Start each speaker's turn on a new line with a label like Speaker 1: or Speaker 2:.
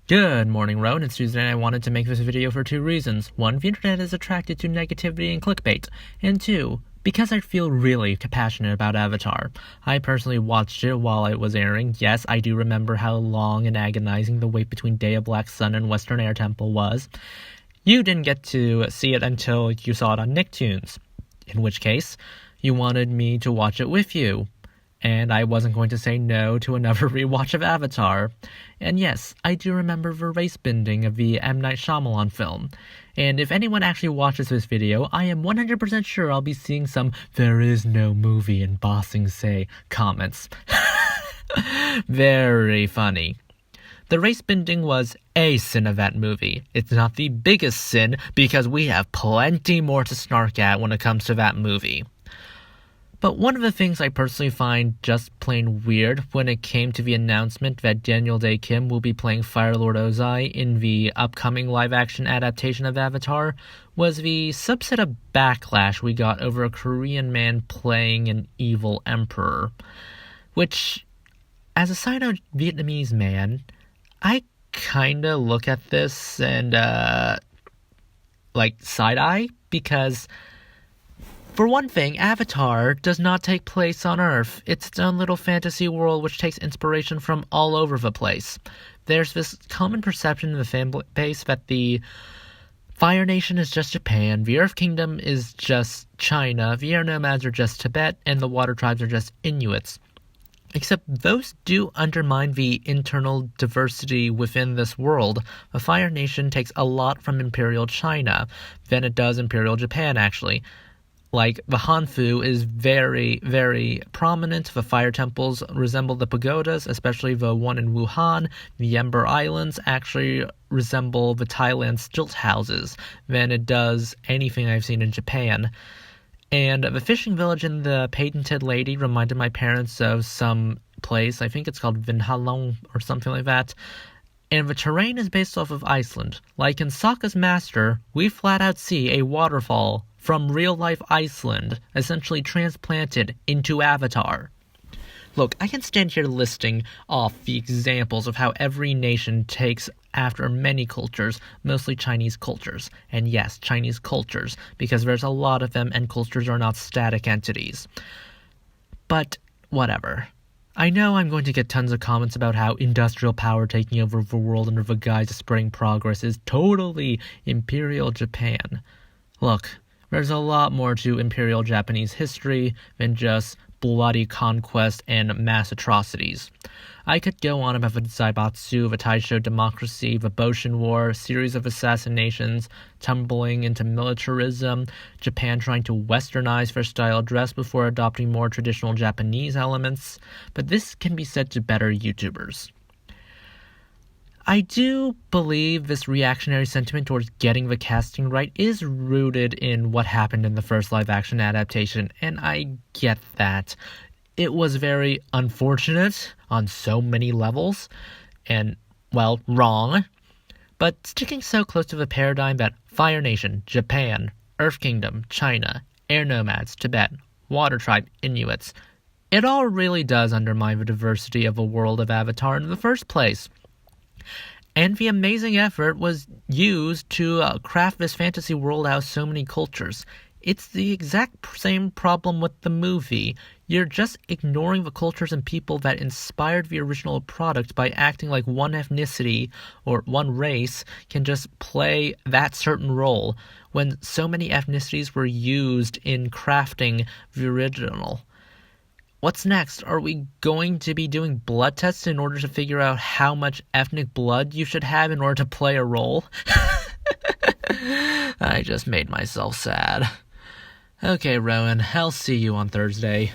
Speaker 1: Good morning, Rowan. It's Tuesday and I wanted to make this video for two reasons. One, the internet is attracted to negativity and clickbait. And two, because I feel really passionate about Avatar. I personally watched it while it was airing. Yes, I do remember how long and agonizing the wait between Day of Black Sun and Western Air Temple was. You didn't get to see it until you saw it on Nicktoons, in which case, you wanted me to watch it with you. And I wasn't going to say no to another rewatch of Avatar. And yes, I do remember the race bending of the M. Night Shyamalan film. And if anyone actually watches this video, I am 100% sure I'll be seeing some "there is no movie in Ba Sing Se" comments. Very funny. The race bending was a sin of that movie. It's not the biggest sin, because we have plenty more to snark at when it comes to that movie. But one of the things I personally find just plain weird when it came to the announcement that Daniel Dae Kim will be playing Fire Lord Ozai in the upcoming live-action adaptation of Avatar was the subset of backlash we got over a Korean man playing an evil emperor. Which, as a Sino Vietnamese man, I kinda look at this and, side-eye, because for one thing, Avatar does not take place on Earth. It's its own little fantasy world which takes inspiration from all over the place. There's this common perception in the fan base that the Fire Nation is just Japan, the Earth Kingdom is just China, the Air Nomads are just Tibet, and the Water Tribes are just Inuits. Except those do undermine the internal diversity within this world. The Fire Nation takes a lot from Imperial China than it does Imperial Japan, actually. Like, the Hanfu is very, very prominent. The fire temples resemble the pagodas, especially the one in Wuhan. The Ember Islands actually resemble the Thailand stilt houses than it does anything I've seen in Japan. And the fishing village in the Patented Lady reminded my parents of some place, I think it's called Vinhalong or something like that. And the terrain is based off of Iceland. Like in Sokka's Master, we flat out see a waterfall from real-life Iceland, essentially transplanted into Avatar. Look, I can stand here listing off the examples of how every nation takes after many cultures, mostly Chinese cultures. And yes, Chinese cultures, because there's a lot of them and cultures are not static entities. But whatever. I know I'm going to get tons of comments about how industrial power taking over the world under the guise of spreading progress is totally Imperial Japan. Look, there's a lot more to Imperial Japanese history than just bloody conquest and mass atrocities. I could go on about the Zaibatsu, the Taisho democracy, the Boshin War, series of assassinations, tumbling into militarism, Japan trying to westernize their style of dress before adopting more traditional Japanese elements, but this can be said to better YouTubers. I do believe this reactionary sentiment towards getting the casting right is rooted in what happened in the first live-action adaptation, and I get that. It was very unfortunate on so many levels, and, well, wrong. But sticking so close to the paradigm that Fire Nation, Japan, Earth Kingdom, China, Air Nomads, Tibet, Water Tribe, Inuits, it all really does undermine the diversity of a world of Avatar in the first place. And the amazing effort was used to craft this fantasy world out of so many cultures. It's the exact same problem with the movie. You're just ignoring the cultures and people that inspired the original product by acting like one ethnicity or one race can just play that certain role when so many ethnicities were used in crafting the original. What's next? Are we going to be doing blood tests in order to figure out how much ethnic blood you should have in order to play a role? I just made myself sad. Okay, Rowan, I'll see you on Thursday.